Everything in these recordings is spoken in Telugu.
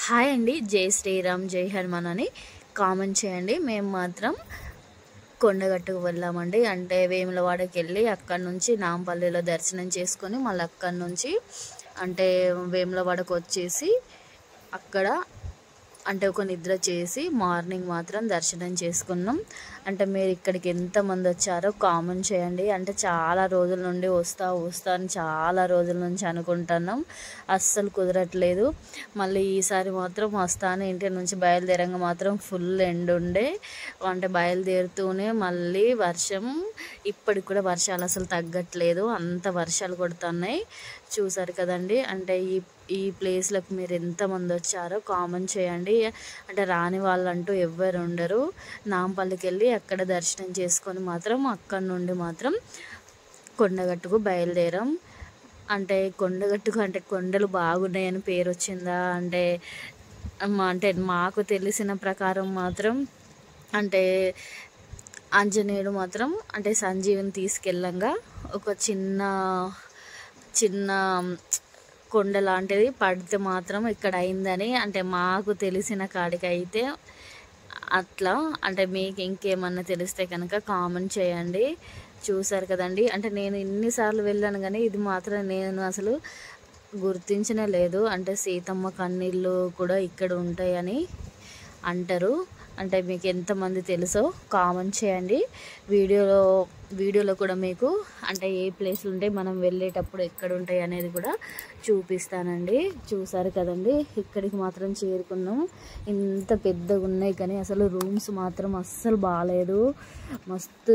హాయ్ అండి. జై శ్రీరామ్, జై హనుమాన్ అని కామెంట్ చేయండి. మేము మాత్రం కొండగట్టుకు వెళ్ళామండి. అంటే వేములవాడకి వెళ్ళి అక్కడి నుంచి నాంపల్లిలో దర్శనం చేసుకొని మళ్ళీ అక్కడి నుంచి అంటే వేములవాడకు వచ్చేసి అక్కడ అంటే ఒక నిద్ర చేసి మార్నింగ్ మాత్రం దర్శనం చేసుకున్నాం. అంటే మీరు ఇక్కడికి ఎంతమంది వచ్చారో కామెంట్ చేయండి. అంటే చాలా రోజుల నుండి వస్తా అని చాలా రోజుల నుంచి అనుకుంటున్నాం, అస్సలు కుదరట్లేదు. మళ్ళీ ఈసారి మాత్రం వస్తాను. ఇంటి నుంచి బయలుదేరంగా మాత్రం ఫుల్ ఎండ్ ఉండే, అంటే బయలుదేరుతూనే మళ్ళీ వర్షం. ఇప్పటికి కూడా వర్షాలు అసలు తగ్గట్లేదు, అంత వర్షాలు కొడుతున్నాయి. చూసారు కదండి. అంటే ఈ ప్లేస్లకు మీరు ఎంతమంది వచ్చారో కామెంట్ చేయండి. అంటే రాని వాళ్ళంటూ ఎవ్వరు ఉండరు. నాంపల్లికి వెళ్ళి అక్కడ దర్శనం చేసుకొని మాత్రం అక్కడి నుండి మాత్రం కొండగట్టుకు బయలుదేరాం. అంటే కొండగట్టుకు అంటే కొండలు బాగున్నాయని పేరు వచ్చిందా అంటే అంటే మాకు తెలిసిన ప్రకారం మాత్రం అంటే ఆంజనేయుడు మాత్రం అంటే సంజీవిని తీసుకెళ్ళంగా ఒక చిన్న కొండ లాంటిది పడితే మాత్రం ఇక్కడ అయిందని అంటే మాకు తెలిసిన కాడికి అయితే అట్లా. అంటే మీకు ఇంకేమన్నా తెలిస్తే కనుక కామెంట్ చేయండి. చూసారు కదండి. అంటే నేను ఇన్నిసార్లు వెళ్ళాను కానీ ఇది మాత్రం నేను అసలు గుర్తించనే లేదు. అంటే సీతమ్మ కన్నీళ్ళు కూడా ఇక్కడ ఉంటాయని అంటారు. అంటే మీకు ఎంతమంది తెలుసో కామెంట్ చేయండి. వీడియోలో కూడా మీకు అంటే ఏ ప్లేస్లు ఉంటాయి, మనం వెళ్ళేటప్పుడు ఎక్కడ ఉంటాయి అనేది కూడా చూపిస్తానండి. చూసారు కదండి. ఇక్కడికి మాత్రం చేరుకున్నాం. ఇంత పెద్దగా ఉన్నాయి కానీ అసలు రూమ్స్ మాత్రం అస్సలు బాగాలేదు. మస్తు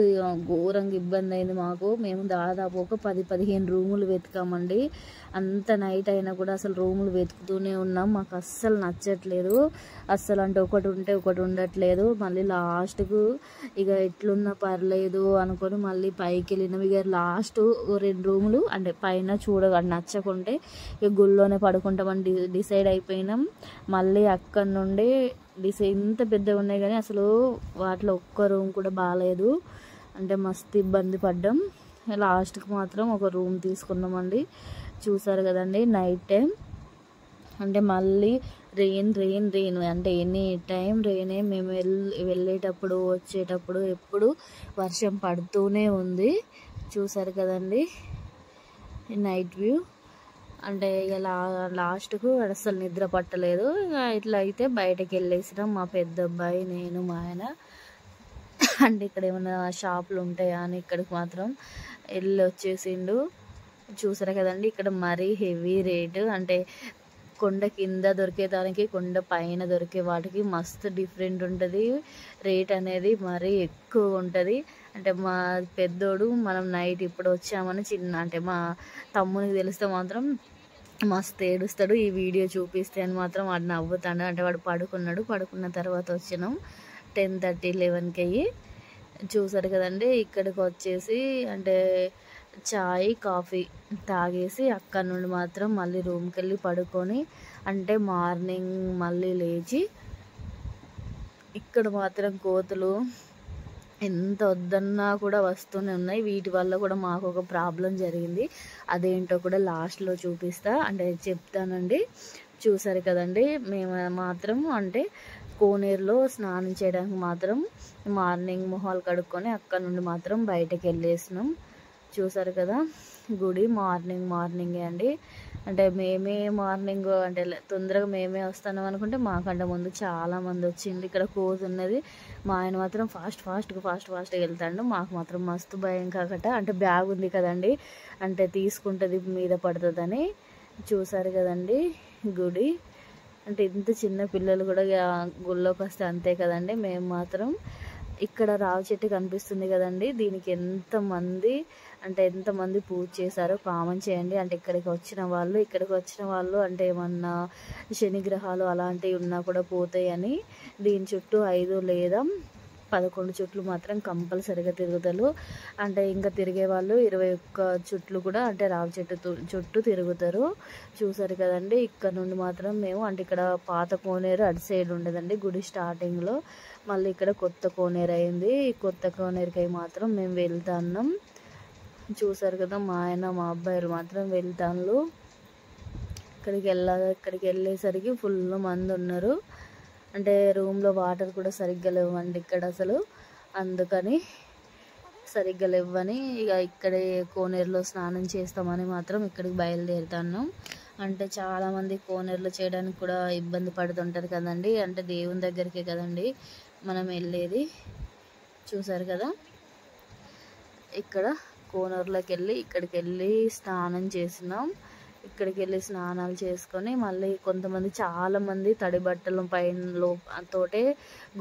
ఘోరంగా ఇబ్బంది అయింది మాకు. మేము దాదాపు ఒక 10-15 రూములు వెతికామండి. అంత నైట్ అయినా కూడా అసలు రూములు వెతుకుతూనే ఉన్నాం. మాకు అస్సలు నచ్చట్లేదు. అస్సలు అంటే ఒకటి ఉంటే ఒకటి ఉండట్లేదు. మళ్ళీ లాస్ట్కు ఇక ఎట్లున్నా పర్లేదు అనుకొని మళ్ళీ పైకి వెళ్ళినాం. ఇక లాస్ట్ 2 రూములు అంటే పైన నచ్చకుంటే ఇక గుళ్ళోనే పడుకుంటామని డిసైడ్ అయిపోయినాం. మళ్ళీ అక్కడి నుండి ఇంత పెద్దగా ఉన్నాయి కానీ అసలు వాటిలో ఒక్క రూమ్ కూడా బాగాలేదు. అంటే మస్తు ఇబ్బంది పడ్డాం. లాస్ట్కి మాత్రం ఒక రూమ్ తీసుకున్నామండి. చూసారు కదండి. నైట్ టైం అంటే మళ్ళీ రెయిన్ అంటే ఎనీ టైం రెయినే. మేము వెళ్ళేటప్పుడు వచ్చేటప్పుడు ఎప్పుడు వర్షం పడుతూనే ఉంది. చూసారు కదండి నైట్ వ్యూ. అంటే ఇక లాస్ట్కు అసలు నిద్ర పట్టలేదు. ఇక ఇట్లా అయితే బయటకు వెళ్ళేసినాం మా పెద్ద అబ్బాయి, నేను, మా ఆయన. అంటే ఇక్కడ ఏమైనా షాపులు ఉంటాయా అని ఇక్కడికి మాత్రం వెళ్ళి వచ్చేసిండు. చూసారు కదండి. ఇక్కడ మరీ హెవీ రేటు. అంటే కొండ కింద దొరికేదానికి కొండ పైన దొరికే వాటికి మస్తు డిఫరెంట్ ఉంటుంది. రేట్ అనేది మరీ ఎక్కువ ఉంటుంది. అంటే మా పెద్దోడు మనం నైట్ ఇప్పుడు వచ్చామని అంటే మా తమ్మునికి తెలిస్తే మాత్రం మస్తు ఏడుస్తాడు. ఈ వీడియో చూపిస్తే అని మాత్రం వాడు నవ్వుతాడు. అంటే వాడు పడుకున్న తర్వాత వచ్చినాం 10:30-11కి అయ్యి. చూసారు కదండి. ఇక్కడికి వచ్చేసి అంటే చాయ్ కాఫీ తాగేసి అక్కడ నుండి మాత్రం మళ్ళీ రూమ్కి వెళ్ళి పడుకొని అంటే మార్నింగ్ మళ్ళీ లేచి ఇక్కడ మాత్రం కోతులు ఎంత వద్దన్నా కూడా వస్తూనే ఉన్నాయి. వీటి వల్ల కూడా మాకు ఒక ప్రాబ్లం జరిగింది. అదేంటో కూడా లాస్ట్లో చూపిస్తా అంటే చెప్తానండి. చూసారు కదండి. మేము మాత్రం అంటే కోనేరులో స్నానం చేయడానికి మాత్రం మార్నింగ్ మొహాలు కడుక్కొని అక్కడ నుండి మాత్రం బయటకు వెళ్ళేసినాం. చూసారు కదా. గుడి మార్నింగే అండి. అంటే మేమే మార్నింగ్ అంటే తొందరగా మేమే వస్తాం అనుకుంటే మాకంటే ముందు చాలామంది వచ్చింది. ఇక్కడ కోతి ఉన్నది. మా ఆయన మాత్రం ఫాస్ట్గా వెళ్తాడు. మాకు మాత్రం మస్తు భయం కాకట. అంటే బ్యాగ్ ఉంది కదండి, అంటే తీసుకుంటుంది మీద పడుతుందని. చూసారు కదండి గుడి. అంటే ఇంత చిన్న పిల్లలు కూడా గుళ్ళోకి వస్తే అంతే కదండి. మేము మాత్రం ఇక్కడ రావి చెట్టు కనిపిస్తుంది కదండి, దీనికి ఎంతమంది పూజ చేశారో కామెంట్ చేయండి. అంటే ఇక్కడికి వచ్చిన వాళ్ళు అంటే ఏమన్నా శనిగ్రహాలు అలాంటివి ఉన్నా కూడా పోతాయని దీని చుట్టూ 5 లేదా 11 చుట్లు మాత్రం కంపల్సరిగా తిరుగుతారు. అంటే ఇంకా తిరిగే వాళ్ళు 21 చుట్లు కూడా అంటే రావి చెట్టు చుట్టూ తిరుగుతారు. చూసారు కదండి. ఇక్కడ నుండి మాత్రం మేము అంటే ఇక్కడ పాత కోనేరు అటు సైడ్ ఉండదండి గుడి స్టార్టింగ్లో. మళ్ళీ ఇక్కడ కొత్త కోనేరు అయింది. కొత్త కోనేరుకి మాత్రం మేము వెళ్తున్నాం. చూసారు కదా. మా ఆయన మా అబ్బాయిలు మాత్రం వెళ్తాను. ఇక్కడికి వెళ్ళేసరికి ఫుల్ మంది ఉన్నారు. అంటే రూమ్లో వాటర్ కూడా సరిగ్గా లేవండి ఇక్కడ అసలు, అందుకని సరిగ్గా లేవని ఇక ఇక్కడే కోనేరులో స్నానం చేస్తామని మాత్రం ఇక్కడికి బయలుదేరుతాను. అంటే చాలామంది కోనేరులో చేయడానికి కూడా ఇబ్బంది పడుతుంటారు కదండి. అంటే దేవుని దగ్గరికే కదండి మనం వెళ్ళేది. చూసారు కదా, ఇక్కడ కోనేరులోకి వెళ్ళి ఇక్కడికి వెళ్ళి స్నానం చేసినాం. ఇక్కడికి వెళ్ళి స్నానాలు చేసుకొని మళ్ళీ కొంతమంది చాలామంది తడి బట్టలు పైన తోటే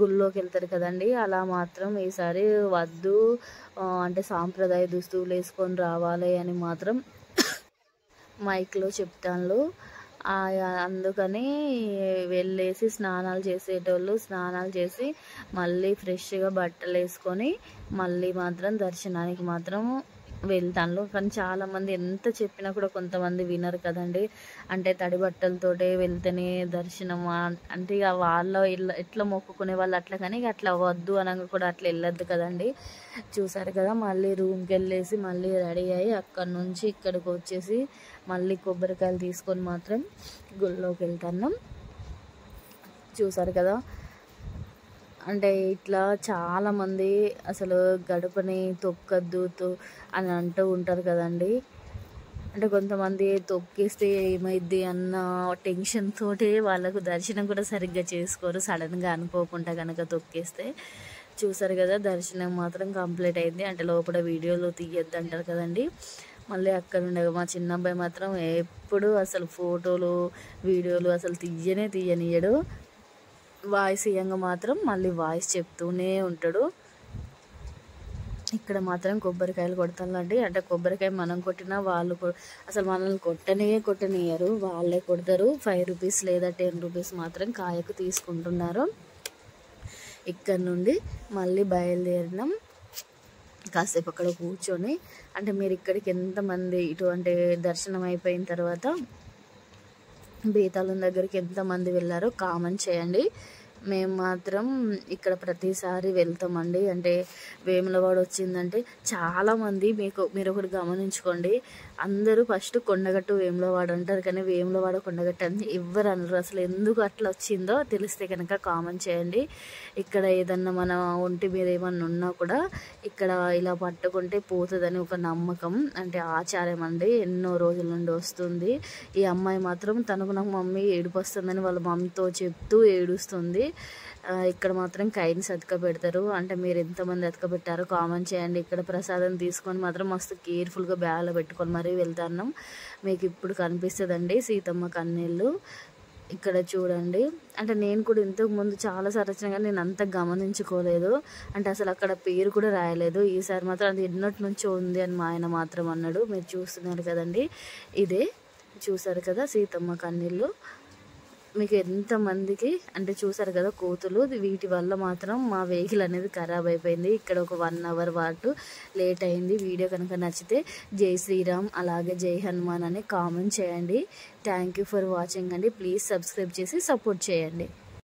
గుళ్ళోకి వెళ్తారు కదండి. అలా మాత్రం ఈసారి వద్దు, అంటే సాంప్రదాయ దుస్తువులు వేసుకొని రావాలి అని మాత్రం మైక్లో చెప్తాను. అందుకని వెళ్ళేసి స్నానాలు చేసేటోళ్ళు స్నానాలు చేసి మళ్ళీ ఫ్రెష్గా బట్టలు వేసుకొని మళ్ళీ మాత్రం దర్శనానికి మాత్రం వెళ్తాను. కానీ చాలామంది ఎంత చెప్పినా కూడా కొంతమంది వినరు కదండి. అంటే తడి బట్టలతోటే వెళ్తేనే దర్శనం అంటే ఇక వాళ్ళ ఎట్లా మొక్కుకునే వాళ్ళు అట్లా, కానీ అట్లా వద్దు అనగా కూడా అట్లా వెళ్ళొద్దు కదండి. చూసారు కదా, మళ్ళీ రూమ్కి వెళ్ళేసి మళ్ళీ రెడీ అయ్యి అక్కడి నుంచి ఇక్కడికి వచ్చేసి మళ్ళీ కొబ్బరికాయలు తీసుకొని మాత్రం గుళ్ళోకి వెళ్తున్నాం. చూసారు కదా, అంటే ఇట్లా చాలామంది అసలు గడపని తొక్కద్దు అని అంటూ ఉంటారు కదండి. అంటే కొంతమంది తొక్కేస్తే ఏమైద్ది అన్న టెన్షన్ తోటే వాళ్ళకు దర్శనం కూడా సరిగ్గా చేసుకోరు, సడన్గా అనుకోకుండా కనుక తొక్కేస్తే. చూసారు కదా, దర్శనం మాత్రం కంప్లీట్ అయింది. అంటే లోపల వీడియోలు తీయొద్దు అంటారు కదండి. మళ్ళీ అక్కడ ఉండే మా చిన్న అబ్బాయి మాత్రం ఎప్పుడు అసలు ఫోటోలు వీడియోలు అసలు తీయనియడు. వాయిస్ ఇయ్యంగా మాత్రం మళ్ళీ వాయిస్ చెప్తూనే ఉంటాడు. ఇక్కడ మాత్రం కొబ్బరికాయలు కొడతానండి. అంటే కొబ్బరికాయ మనం కొట్టినా వాళ్ళు అసలు మనల్ని కొట్టనియరు, వాళ్ళే కొడతారు. 5 రూపీస్ లేదా 10 రూపీస్ మాత్రం కాయకు తీసుకుంటున్నారు. ఇక్కడ నుండి మళ్ళీ బయలుదేరినాం. కాసేపు అక్కడ కూర్చొని, అంటే మీరు ఇక్కడికి ఎంతమంది అంటే దర్శనం అయిపోయిన తర్వాత బేతాళం దగ్గరికి ఎంతమంది వెళ్ళారో కామెంట్ చేయండి. మేము మాత్రం ఇక్కడ ప్రతిసారి వెళ్తామండి. అంటే వేములవాడ వచ్చిందంటే చాలామంది మీరు ఒకటి గమనించుకోండి, అందరూ ఫస్ట్ కొండగట్టు వేములవాడ అంటారు, కానీ వేములవాడ కొండగట్టు అని ఎవ్వరు అనరు. అసలు ఎందుకు అట్లా వచ్చిందో తెలిస్తే కనుక కామెంట్ చేయండి. ఇక్కడ ఏదన్నా మన ఒంటి మీద ఏమన్నా ఉన్నా కూడా ఇక్కడ ఇలా పట్టుకుంటే పోతుందని ఒక నమ్మకం, అంటే ఆచారం అండి. ఎన్నో రోజుల నుండి వస్తుంది. ఈ అమ్మాయి మాత్రం తనకు నాకు మమ్మీ ఏడుపు వస్తుందని వాళ్ళ మమ్మీతో చెప్తూ ఏడుస్తుంది. ఇక్కడ మాత్రం కైని అతక పెడతారు. అంటే మీరు ఎంతమంది అతక పెట్టారో కామెంట్ చేయండి. ఇక్కడ ప్రసాదం తీసుకొని మాత్రం మస్తు కేర్ఫుల్గా బ్యాగ్లో పెట్టుకొని మరీ వెళ్తాను. మీకు ఇప్పుడు కనిపిస్తుందండి సీతమ్మ కన్నీళ్ళు. ఇక్కడ చూడండి, అంటే నేను కూడా ఇంతకు ముందు చాలాసార్లు వచ్చినా కానీ నేను అంత గమనించుకోలేదు. అంటే అసలు అక్కడ పేరు కూడా రాయలేదు. ఈసారి మాత్రం అది ఎన్నటి నుంచో ఉంది అని మా ఆయన మాత్రం అన్నాడు. మీరు చూస్తున్నారు కదండి, ఇదే చూసారు కదా సీతమ్మ కన్నీళ్ళు. మీకు ఎంతమందికి అంటే చూసారు కదా కోతులు, వీటి వల్ల మాత్రం మా వెహికల్ అనేది ఖరాబ్ అయిపోయింది. ఇక్కడ ఒక 1 అవర్ పాటు లేట్ అయింది. వీడియో కనుక నచ్చితే జై శ్రీరామ్ అలాగే జై హనుమాన్ అని కామెంట్ చేయండి. థ్యాంక్ యూ ఫర్ వాచింగ్ అండి. ప్లీజ్ సబ్స్క్రైబ్ చేసి సపోర్ట్ చేయండి.